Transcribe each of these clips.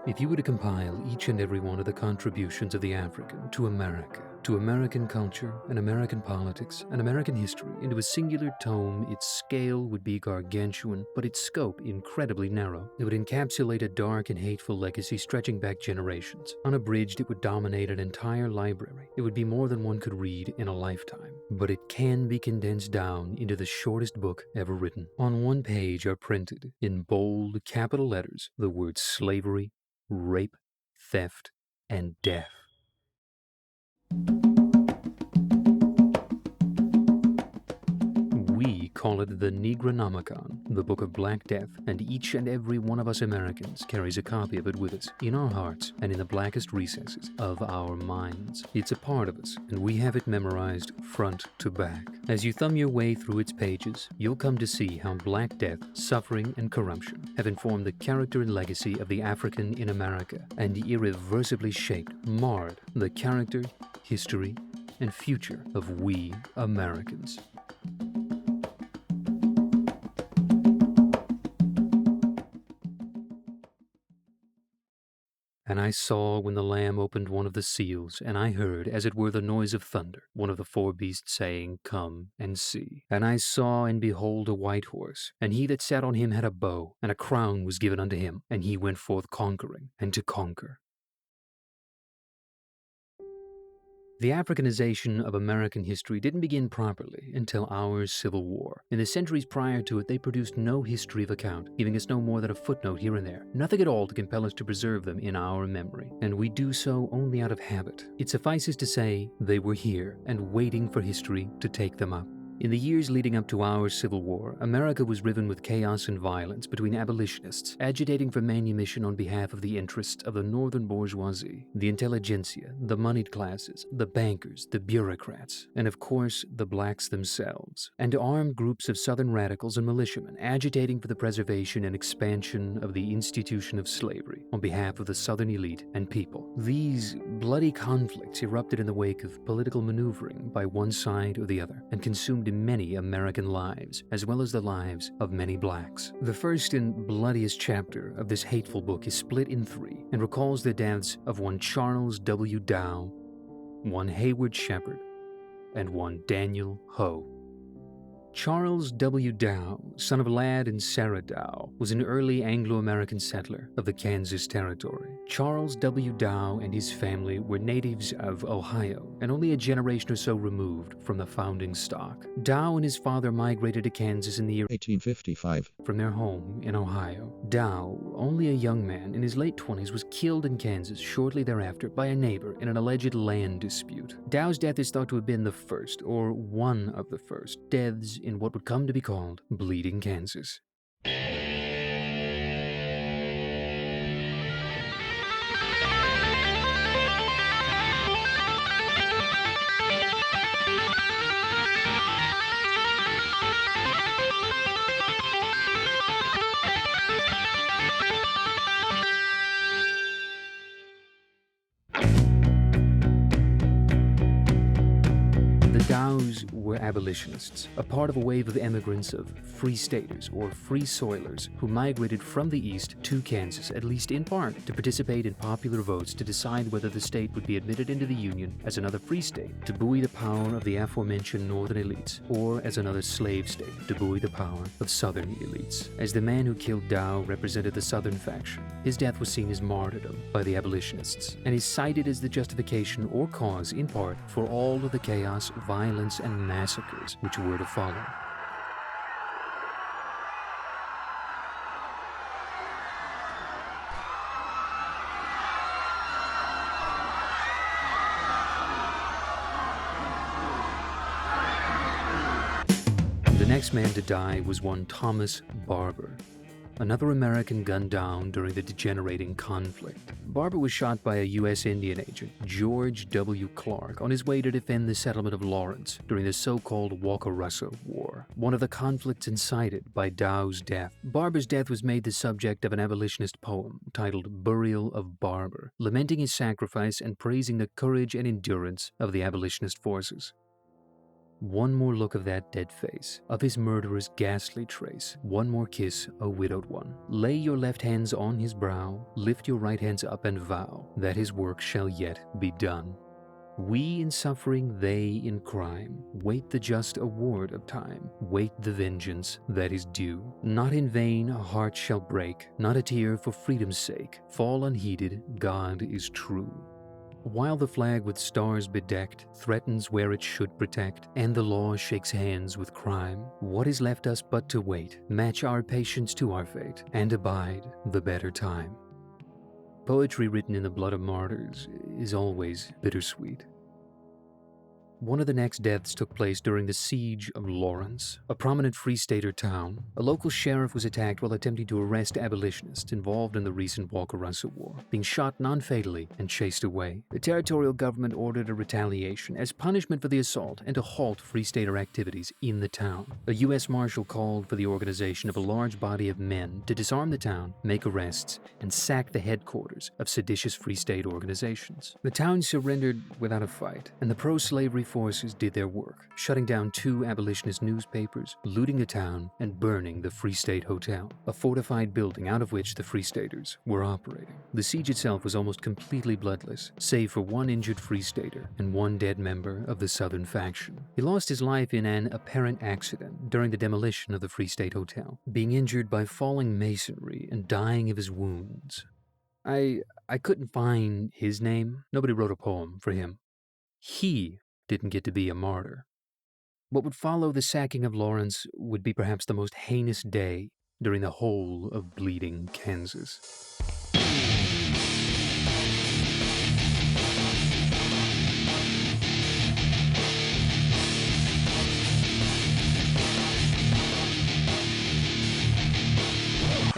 If you were to compile each and every one of the contributions of the African to America, to American culture and American politics and American history into a singular tome, its scale would be gargantuan, but its scope incredibly narrow. It would encapsulate a dark and hateful legacy stretching back generations. Unabridged, it would dominate an entire library. It would be more than one could read in a lifetime. But it can be condensed down into the shortest book ever written. On one page are printed, in bold, capital letters, the words slavery, rape, theft, and death. We call it the Negronomicon, the Book of Black Death, and each and every one of us Americans carries a copy of it with us, in our hearts and in the blackest recesses of our minds. It's a part of us, and we have it memorized front to back. As you thumb your way through its pages, you'll come to see how Black Death, suffering, and corruption have informed the character and legacy of the African in America, and irreversibly shaped, marred the character, history, and future of we Americans. And I saw when the Lamb opened one of the seals, and I heard, as it were the noise of thunder, one of the four beasts saying, Come and see. And I saw, and behold, a white horse, and he that sat on him had a bow, and a crown was given unto him, and he went forth conquering, and to conquer. The Africanization of American history didn't begin properly until our Civil War. In the centuries prior to it, they produced no history of account, giving us no more than a footnote here and there, nothing at all to compel us to preserve them in our memory. And we do so only out of habit. It suffices to say they were here and waiting for history to take them up. In the years leading up to our Civil War, America was riven with chaos and violence between abolitionists agitating for manumission on behalf of the interests of the northern bourgeoisie, the intelligentsia, the moneyed classes, the bankers, the bureaucrats, and of course the blacks themselves, and armed groups of southern radicals and militiamen agitating for the preservation and expansion of the institution of slavery on behalf of the southern elite and people. These bloody conflicts erupted in the wake of political maneuvering by one side or the other and consumed many American lives, as well as the lives of many blacks. The first and bloodiest chapter of this hateful book is split in three and recalls the deaths of one Charles W. Dow, one Hayward Shepherd, and one Daniel Ho. Charles W. Dow, son of Lad and Sarah Dow, was an early Anglo-American settler of the Kansas Territory. Charles W. Dow and his family were natives of Ohio and only a generation or so removed from the founding stock. Dow and his father migrated to Kansas in the year 1855 from their home in Ohio. Dow, only a young man in his late 20s, was killed in Kansas shortly thereafter by a neighbor in an alleged land dispute. Dow's death is thought to have been the first, or one of the first, deaths in what would come to be called Bleeding Kansas. The Dows were abolitionists, a part of a wave of immigrants of free staters or free soilers who migrated from the east to Kansas, at least in part, to participate in popular votes to decide whether the state would be admitted into the Union as another free state to buoy the power of the aforementioned northern elites, or as another slave state to buoy the power of southern elites. As the man who killed Dow represented the southern faction, his death was seen as martyrdom by the abolitionists, and is cited as the justification or cause, in part, for all of the chaos, violence, and massacres which were to follow. The next man to die was one Thomas Barber. another American gunned down during the degenerating conflict. Barber was shot by a U.S. Indian agent, George W. Clark, on his way to defend the settlement of Lawrence during the so-called Wakarusa War, one of the conflicts incited by Dow's death. Barber's death was made the subject of an abolitionist poem titled Burial of Barber, lamenting his sacrifice and praising the courage and endurance of the abolitionist forces. One more look of that dead face, of his murderer's ghastly trace, one more kiss, O widowed one. Lay your left hands on his brow, lift your right hands up and vow that his work shall yet be done. We in suffering, they in crime, wait the just award of time, wait the vengeance that is due. Not in vain a heart shall break, not a tear for freedom's sake, fall unheeded, God is true. While the flag with stars bedecked threatens where it should protect, and the law shakes hands with crime, what is left us but to wait, match our patience to our fate, and abide the better time? Poetry written in the blood of martyrs is always bittersweet. One of the next deaths took place during the siege of Lawrence, a prominent Free Stater town. A local sheriff was attacked while attempting to arrest abolitionists involved in the recent Wakarusa War, being shot non-fatally and chased away. The territorial government ordered a retaliation as punishment for the assault and to halt Free Stater activities in the town. A U.S. Marshal called for the organization of a large body of men to disarm the town, make arrests, and sack the headquarters of seditious Free State organizations. The town surrendered without a fight, and the pro-slavery forces did their work, shutting down 2 abolitionist newspapers, looting the town, and burning the Free State Hotel, a fortified building out of which the Free Staters were operating. The siege itself was almost completely bloodless, save for 1 injured Free Stater and 1 dead member of the Southern faction. He lost his life in an apparent accident during the demolition of the Free State Hotel, being injured by falling masonry and dying of his wounds. I couldn't find his name. Nobody wrote a poem for him. He didn't get to be a martyr. What would follow the sacking of Lawrence would be perhaps the most heinous day during the whole of bleeding Kansas.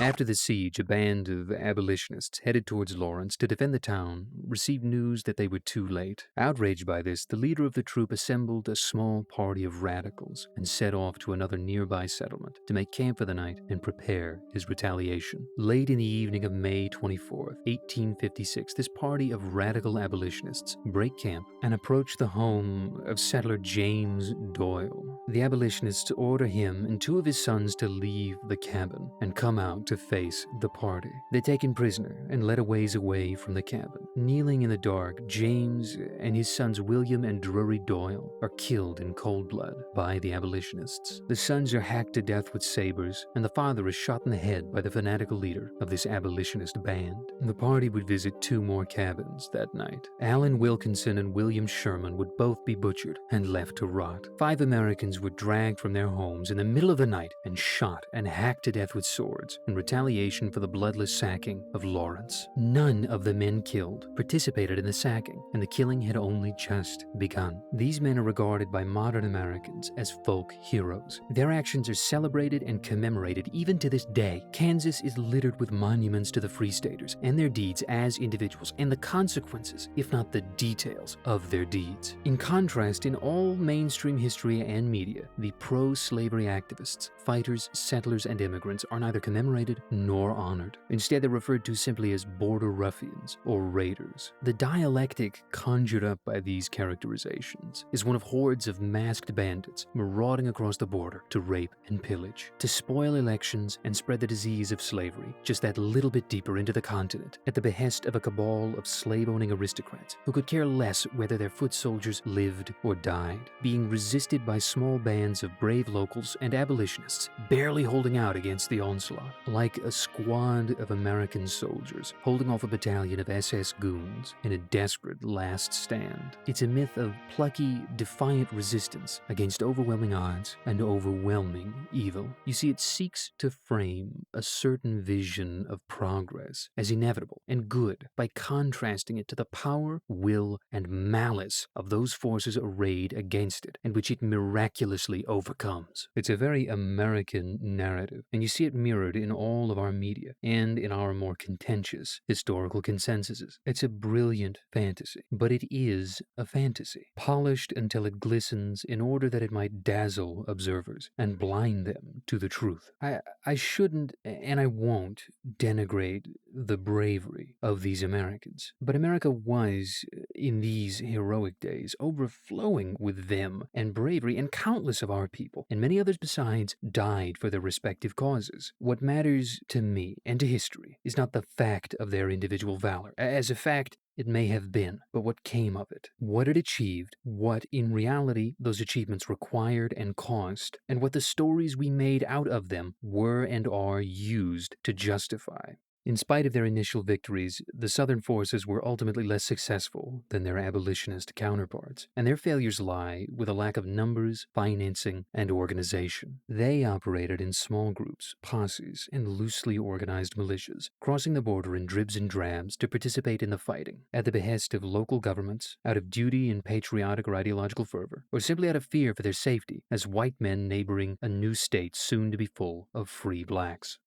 After the siege, a band of abolitionists headed towards Lawrence to defend the town received news that they were too late. Outraged by this, the leader of the troop assembled a small party of radicals and set off to another nearby settlement to make camp for the night and prepare his retaliation. Late in the evening of May 24th, 1856, this party of radical abolitionists break camp and approach the home of settler James Doyle. The abolitionists order him and 2 of his sons to leave the cabin and come out to face the party. They're taken prisoner and led a ways away from the cabin. Kneeling in the dark, James and his sons William and Drury Doyle are killed in cold blood by the abolitionists. The sons are hacked to death with sabers, and the father is shot in the head by the fanatical leader of this abolitionist band. The party would visit 2 more cabins that night. Allen Wilkinson and William Sherman would both be butchered and left to rot. 5 Americans were dragged from their homes in the middle of the night and shot and hacked to death with swords in retaliation for the bloodless sacking of Lawrence. None of the men killed participated in the sacking, and the killing had only just begun. These men are regarded by modern Americans as folk heroes. Their actions are celebrated and commemorated even to this day. Kansas is littered with monuments to the Free Staters and their deeds as individuals, and the consequences, if not the details, of their deeds. In contrast, in all mainstream history and media, the pro-slavery activists, fighters, settlers, and immigrants are neither commemorated nor honored. Instead, they're referred to simply as border ruffians or raiders. The dialectic conjured up by these characterizations is one of hordes of masked bandits marauding across the border to rape and pillage, to spoil elections and spread the disease of slavery just that little bit deeper into the continent at the behest of a cabal of slave-owning aristocrats who could care less whether their foot soldiers lived or died, being resisted by small bands of brave locals and abolitionists barely holding out against the onslaught. Like a squad of American soldiers holding off a battalion of SS goons in a desperate last stand. It's a myth of plucky, defiant resistance against overwhelming odds and overwhelming evil. You see, it seeks to frame a certain vision of progress as inevitable and good by contrasting it to the power, will, and malice of those forces arrayed against it, and which it miraculously overcomes. It's a very American narrative, and you see it mirrored in all of our media and in our more contentious historical consensuses. It's a brilliant fantasy, but it is a fantasy, polished until it glistens in order that it might dazzle observers and blind them to the truth. I shouldn't, and I won't, denigrate the bravery of these Americans, but America was, in these heroic days, overflowing with them and bravery, and countless of our people, and many others besides, died for their respective causes. What matters to me and to history is not the fact of their individual valor. As a fact, it may have been, but what came of it, what it achieved, what in reality those achievements required and cost, and what the stories we made out of them were and are used to justify. In spite of their initial victories, the Southern forces were ultimately less successful than their abolitionist counterparts, and their failures lie with a lack of numbers, financing, and organization. They operated in small groups, posses, and loosely organized militias, crossing the border in dribs and drabs to participate in the fighting, at the behest of local governments, out of duty and patriotic or ideological fervor, or simply out of fear for their safety as white men neighboring a new state soon to be full of free blacks.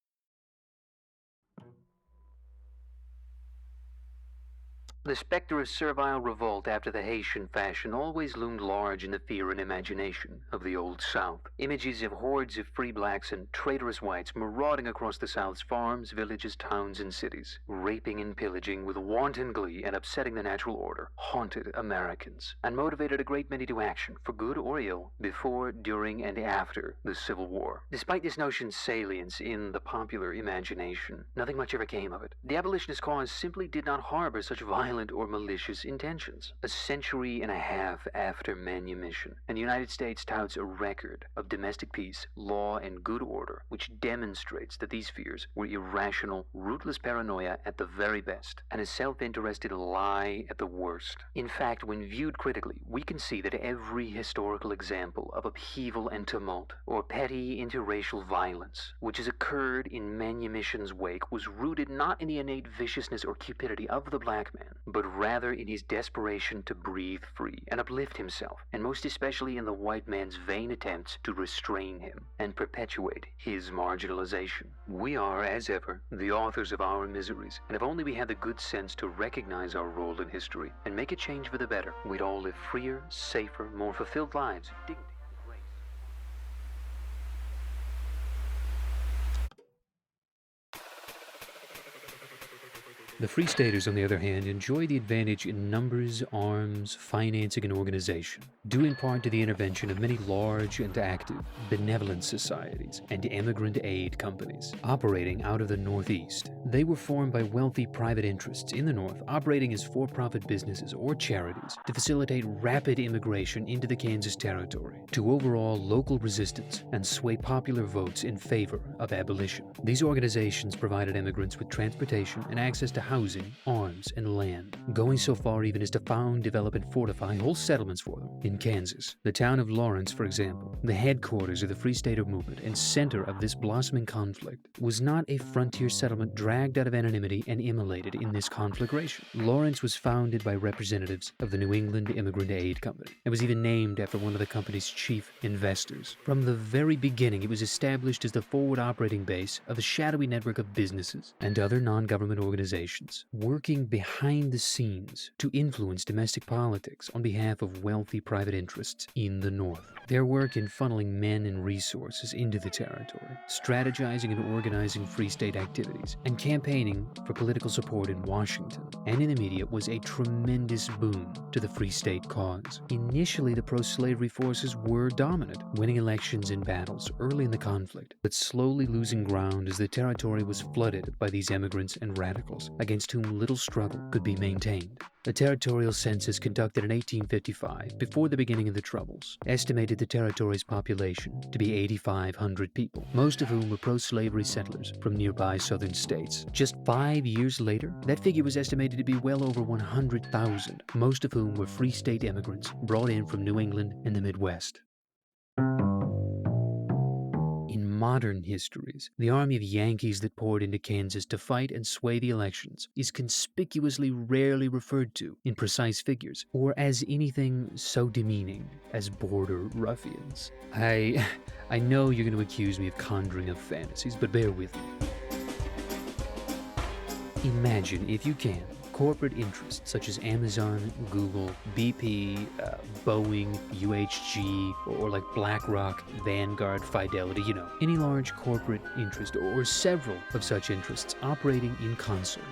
The specter of servile revolt after the Haitian fashion always loomed large in the fear and imagination of the Old South. Images of hordes of free blacks and traitorous whites marauding across the South's farms, villages, towns, and cities, raping and pillaging with wanton glee and upsetting the natural order, haunted Americans, and motivated a great many to action, for good or ill, before, during, and after the Civil War. Despite this notion's salience in the popular imagination, nothing much ever came of it. The abolitionist cause simply did not harbor such violent or malicious intentions. A century and a half after manumission, and the United States touts a record of domestic peace, law, and good order, which demonstrates that these fears were irrational, rootless paranoia at the very best, and a self-interested lie at the worst. In fact, when viewed critically, we can see that every historical example of upheaval and tumult, or petty interracial violence, which has occurred in manumission's wake, was rooted not in the innate viciousness or cupidity of the black man, but rather in his desperation to breathe free and uplift himself, and most especially in the white man's vain attempts to restrain him and perpetuate his marginalization. We are, as ever, the authors of our miseries, and if only we had the good sense to recognize our role in history and make a change for the better, we'd all live freer, safer, more fulfilled lives, dignity. The Free Staters, on the other hand, enjoy the advantage in numbers, arms, financing, and organization, due in part to the intervention of many large and active benevolent societies and immigrant aid companies operating out of the Northeast. They were formed by wealthy private interests in the North, operating as for-profit businesses or charities to facilitate rapid immigration into the Kansas Territory, to overawe local resistance and sway popular votes in favor of abolition. These organizations provided immigrants with transportation and access to housing, arms, and land, going so far even as to found, develop, and fortify whole settlements for them in Kansas. The town of Lawrence, for example, the headquarters of the Free Stater movement and center of this blossoming conflict, was not a frontier settlement dragged out of anonymity and immolated in this conflagration. Lawrence was founded by representatives of the New England Immigrant Aid Company and was even named after one of the company's chief investors. From the very beginning, it was established as the forward operating base of a shadowy network of businesses and other non-government organizations working behind the scenes to influence domestic politics on behalf of wealthy private interests in the North. Their work in funneling men and resources into the territory, strategizing and organizing Free State activities, and campaigning for political support in Washington and in the media was a tremendous boon to the Free State cause. Initially, the pro-slavery forces were dominant, winning elections and battles early in the conflict, but slowly losing ground as the territory was flooded by these immigrants and radicals, against whom little struggle could be maintained. The territorial census conducted in 1855, before the beginning of the Troubles, estimated the territory's population to be 8,500 people, most of whom were pro-slavery settlers from nearby southern states. Just 5 years later, that figure was estimated to be well over 100,000, most of whom were Free State immigrants brought in from New England and the Midwest. Modern histories, the army of Yankees that poured into Kansas to fight and sway the elections is conspicuously rarely referred to in precise figures or as anything so demeaning as border ruffians. I know you're going to accuse me of conjuring up fantasies, but bear with me. Imagine, if you can, corporate interests such as Amazon, Google, BP, Boeing, UHG, or like BlackRock, Vanguard, Fidelity, any large corporate interest or several of such interests operating in concert,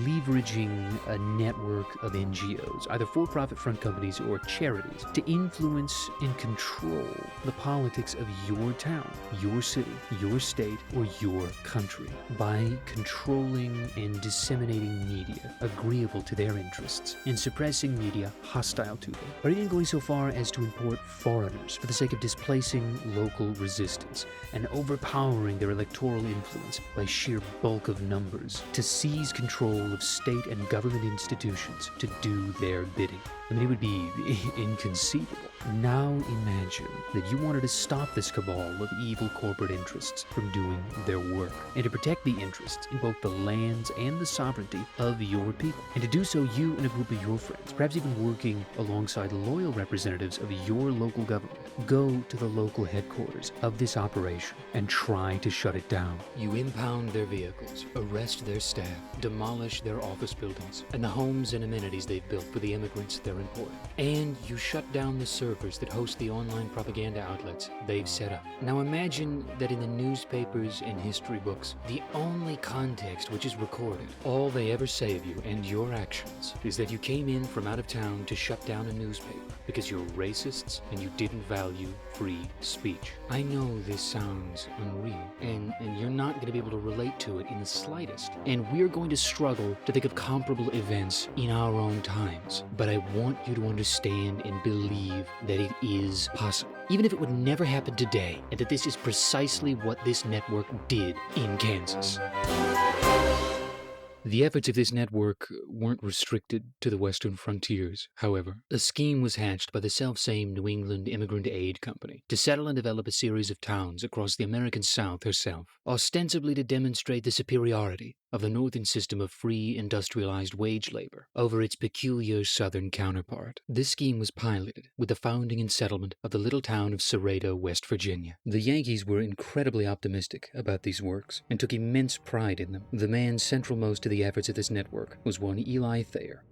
leveraging a network of NGOs, either for-profit front companies or charities, to influence and control the politics of your town, your city, your state, or your country by controlling and disseminating media agreeable to their interests and suppressing media hostile to them, or even going so far as to import foreigners for the sake of displacing local resistance and overpowering their electoral influence by sheer bulk of numbers to seize control of state and government institutions to do their bidding. I mean, it would be inconceivable. Now imagine that you wanted to stop this cabal of evil corporate interests from doing their work, and to protect the interests in both the lands and the sovereignty of your people. And to do so, you and a group of your friends, perhaps even working alongside loyal representatives of your local government, go to the local headquarters of this operation and try to shut it down. You impound their vehicles, arrest their staff, demolish their office buildings, and the homes and amenities they've built for the immigrants they're importing. And you shut down the servers that host the online propaganda outlets they've set up. Now imagine that in the newspapers and history books, the only context which is recorded, all they ever say of you and your actions, is that you came in from out of town to shut down a newspaper because you're racists and you didn't value free speech. I know this sounds unreal, and you're not going to be able to relate to it in the slightest. And we're going to struggle to think of comparable events in our own times. But I want you to understand and believe that it is possible, even if it would never happen today, and that this is precisely what this network did in Kansas. The efforts of this network weren't restricted to the western frontiers, however. A scheme was hatched by the self-same New England Immigrant Aid Company to settle and develop a series of towns across the American South herself, ostensibly to demonstrate the superiority of the northern system of free industrialized wage labor over its peculiar southern counterpart. This scheme was piloted with the founding and settlement of the little town of Cerrado, West Virginia. The Yankees were incredibly optimistic about these works and took immense pride in them. The man central most to the efforts of this network was one Eli Thayer,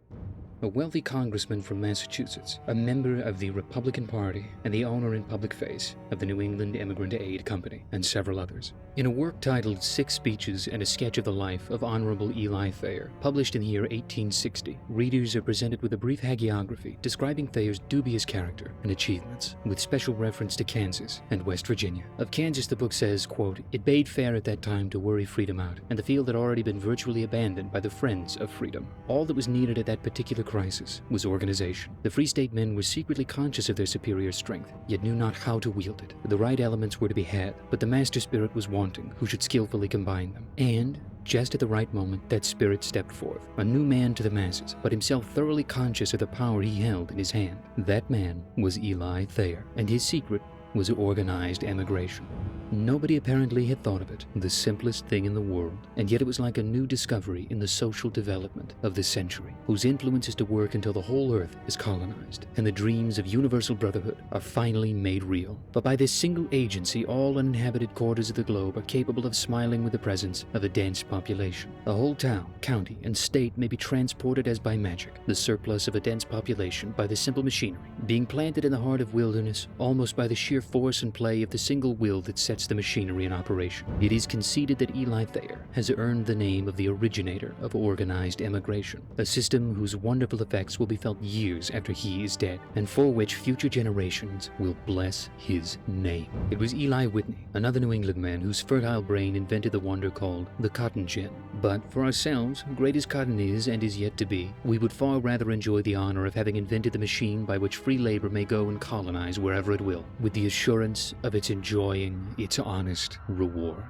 a wealthy congressman from Massachusetts, a member of the Republican Party, and the owner in public face of the New England Immigrant Aid Company, and several others. In a work titled 6 Speeches and a Sketch of the Life of Honorable Eli Thayer, published in the year 1860, readers are presented with a brief hagiography describing Thayer's dubious character and achievements, with special reference to Kansas and West Virginia. Of Kansas, the book says, quote, "It bade fair at that time to worry freedom out, and the field had already been virtually abandoned by the friends of freedom. All that was needed at that particular crisis was organization. The Free State men were secretly conscious of their superior strength, yet knew not how to wield it. The right elements were to be had, but the master spirit was wanting who should skillfully combine them. And just at the right moment, that spirit stepped forth, a new man to the masses, but himself thoroughly conscious of the power he held in his hand. That man was Eli Thayer, and his secret was organized emigration. Nobody apparently had thought of it, the simplest thing in the world, and yet it was like a new discovery in the social development of this century, whose influence is to work until the whole earth is colonized, and the dreams of universal brotherhood are finally made real. But by this single agency, all uninhabited quarters of the globe are capable of smiling with the presence of a dense population. A whole town, county, and state may be transported as by magic, the surplus of a dense population by the simple machinery, being planted in the heart of wilderness, almost by the sheer force and play of the single will that sets the machinery in operation. It is conceded that Eli Thayer has earned the name of the originator of organized emigration, a system whose wonderful effects will be felt years after he is dead, and for which future generations will bless his name. It was Eli Whitney, another New England man whose fertile brain invented the wonder called the cotton gin. But for ourselves, great as cotton is and is yet to be, we would far rather enjoy the honor of having invented the machine by which free labor may go and colonize wherever it will, with the assurance of its enjoying its honest reward.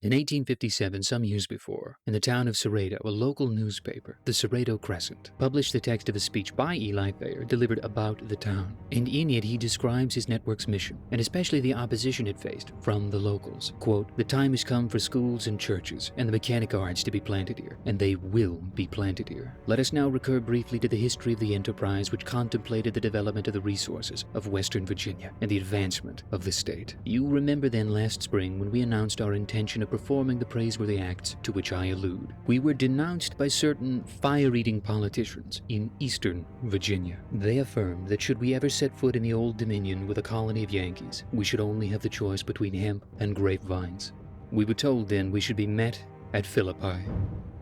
In 1857, some years before, in the town of Cerreto, a local newspaper, the Cerreto Crescent, published the text of a speech by Eli Thayer delivered about the town. And in it, he describes his network's mission, and especially the opposition it faced from the locals. Quote, "The time has come for schools and churches and the mechanic arts to be planted here, and they will be planted here. Let us now recur briefly to the history of the enterprise which contemplated the development of the resources of Western Virginia and the advancement of the state. You remember then last spring when we announced our intention of performing the praiseworthy acts to which I allude. We were denounced by certain fire-eating politicians in Eastern Virginia. They affirmed that should we ever set foot in the Old Dominion with a colony of Yankees, we should only have the choice between hemp and grapevines. We were told then we should be met at Philippi."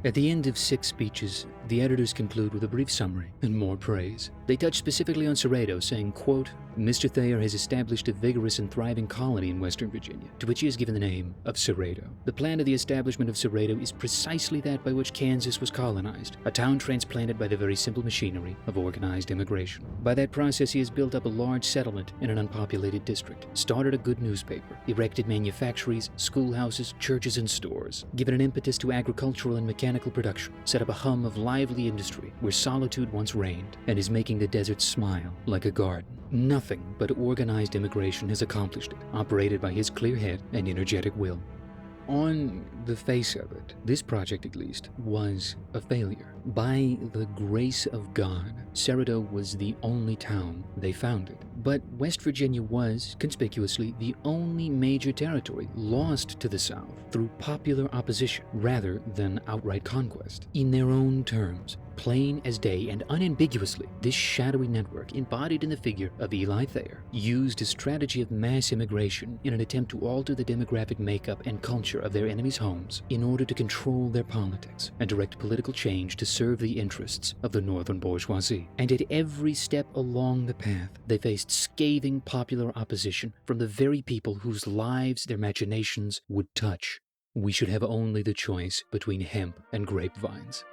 At the end of 6 speeches, the editors conclude with a brief summary and more praise. They touch specifically on Cerreto, saying, quote, "Mr. Thayer has established a vigorous and thriving colony in Western Virginia, to which he has given the name of Cerreto. The plan of the establishment of Cerreto is precisely that by which Kansas was colonized, a town transplanted by the very simple machinery of organized immigration. By that process, he has built up a large settlement in an unpopulated district, started a good newspaper, erected manufactories, schoolhouses, churches, and stores, given an impetus to agricultural and mechanical production, set up a hum of lively industry where solitude once reigned, and is making the desert smile like a garden. Nothing but organized immigration has accomplished it, operated by his clear head and energetic will." On the face of it, this project at least was a failure. By the grace of God, Cerreto was the only town they founded. But West Virginia was, conspicuously, the only major territory lost to the South through popular opposition rather than outright conquest. In their own terms, plain as day and unambiguously, this shadowy network, embodied in the figure of Eli Thayer, used a strategy of mass immigration in an attempt to alter the demographic makeup and culture of their enemies' homes in order to control their politics and direct political change to serve the interests of the northern bourgeoisie. And at every step along the path, they faced scathing popular opposition from the very people whose lives their machinations would touch. We should have only the choice between hemp and grapevines.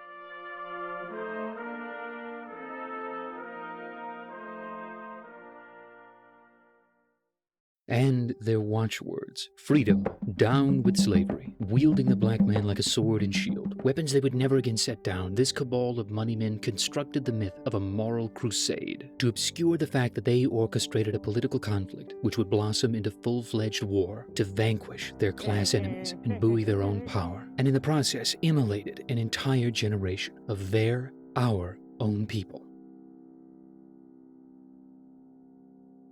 And their watchwords: freedom, down with slavery, wielding the black man like a sword and shield, weapons they would never again set down. This cabal of money men constructed the myth of a moral crusade to obscure the fact that they orchestrated a political conflict which would blossom into full-fledged war to vanquish their class enemies and buoy their own power, and in the process immolated an entire generation of our own people.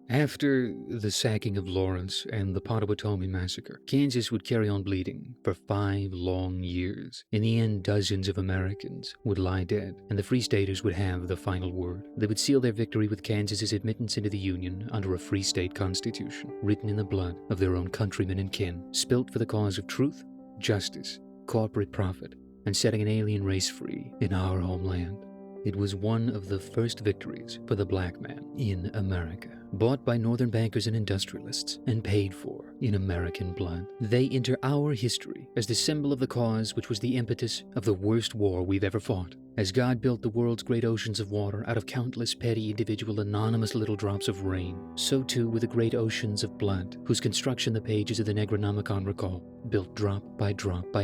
After the sacking of Lawrence and the Pottawatomie massacre, Kansas would carry on bleeding for 5 long years. In the end, dozens of Americans would lie dead, and the Free Staters would have the final word. They would seal their victory with Kansas's admittance into the Union under a Free State Constitution, written in the blood of their own countrymen and kin, spilt for the cause of truth, justice, corporate profit, and setting an alien race free in our homeland. It was one of the first victories for the black man in America, bought by northern bankers and industrialists and paid for in American blood. They enter our history as the symbol of the cause which was the impetus of the worst war we've ever fought. As God built the world's great oceans of water out of countless petty, individual, anonymous little drops of rain, so too were the great oceans of blood, whose construction the pages of the Negronomicon recall, built drop by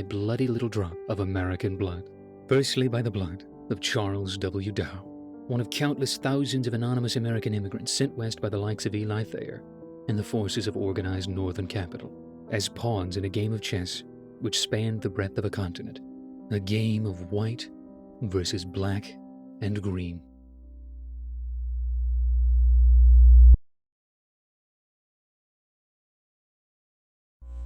bloody little drop of American blood. Firstly by the blood of Charles W. Dow, one of countless thousands of anonymous American immigrants sent west by the likes of Eli Thayer and the forces of organized northern capital, as pawns in a game of chess which spanned the breadth of a continent, a game of white versus black and green.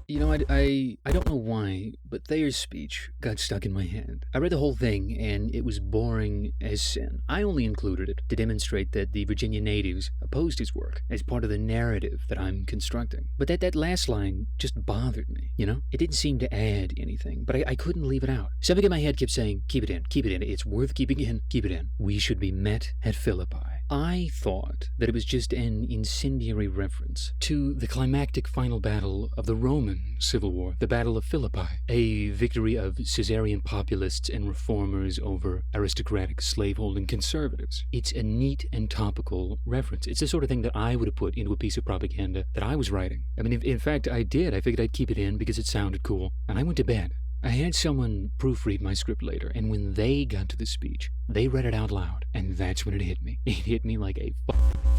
You know, I don't know why, but Thayer's speech got stuck in my head. I read the whole thing, and it was boring as sin. I only included it to demonstrate that the Virginia natives opposed his work as part of the narrative that I'm constructing. But that last line just bothered me, you know? It didn't seem to add anything, but I couldn't leave it out. Something in my head kept saying, keep it in, it's worth keeping in, keep it in. We should be met at Philippi. I thought that it was just an incendiary reference to the climactic final battle of the Roman Civil War, the Battle of Philippi, a victory of Caesarian populists and reformers over aristocratic slaveholding conservatives. It's a neat and topical reference. It's the sort of thing that I would have put into a piece of propaganda that I was writing. I mean, in fact, I did. I figured I'd keep it in because it sounded cool. and I went to bed. I had someone proofread my script later, and when they got to the speech, they read it out loud, and that's when it hit me. It hit me like a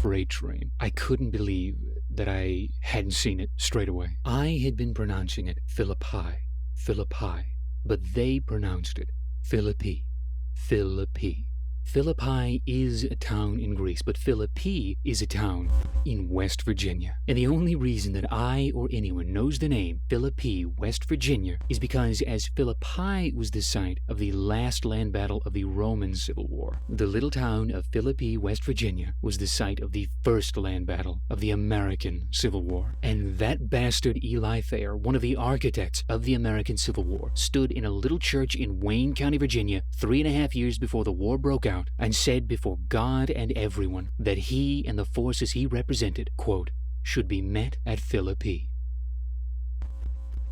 freight train. I couldn't believe that I hadn't seen it straight away. I had been pronouncing it Philippi, but they pronounced it Philippi. Philippi is a town in Greece, but Philippi is a town in West Virginia. And the only reason that I or anyone knows the name Philippi, West Virginia, is because as Philippi was the site of the last land battle of the Roman Civil War, the little town of Philippi, West Virginia, was the site of the first land battle of the American Civil War. And that bastard Eli Thayer, one of the architects of the American Civil War, stood in a little church in Wayne County, Virginia, 3.5 years before the war broke out, and said before God and everyone that he and the forces he represented, quote, should be met at Philippi.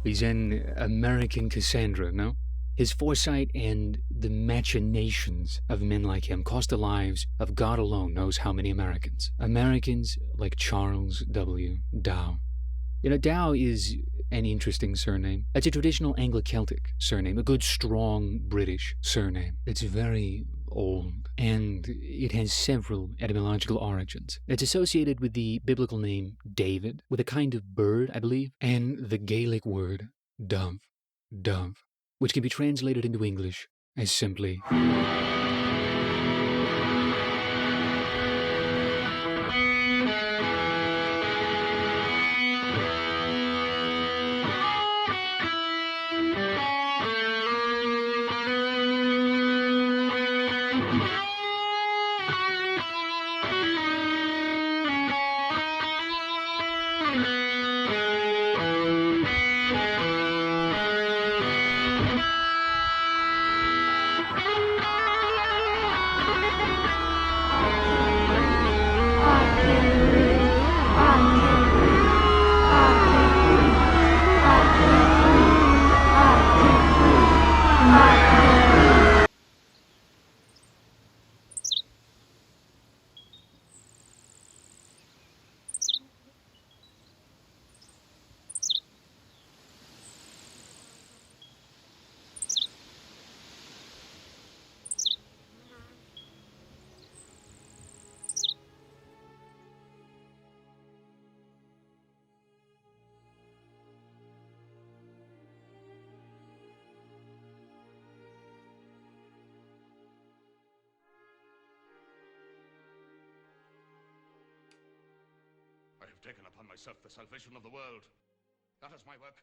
He's an American Cassandra, no? His foresight and the machinations of men like him cost the lives of God alone knows how many Americans. Americans like Charles W. Dow. You know, Dow is an interesting surname. It's a traditional Anglo-Celtic surname, a good, strong British surname. It's very old, and it has several etymological origins. It's associated with the biblical name David, with a kind of bird, I believe, and the Gaelic word dove, which can be translated into English as simply I have taken upon myself the salvation of the world. That is my work.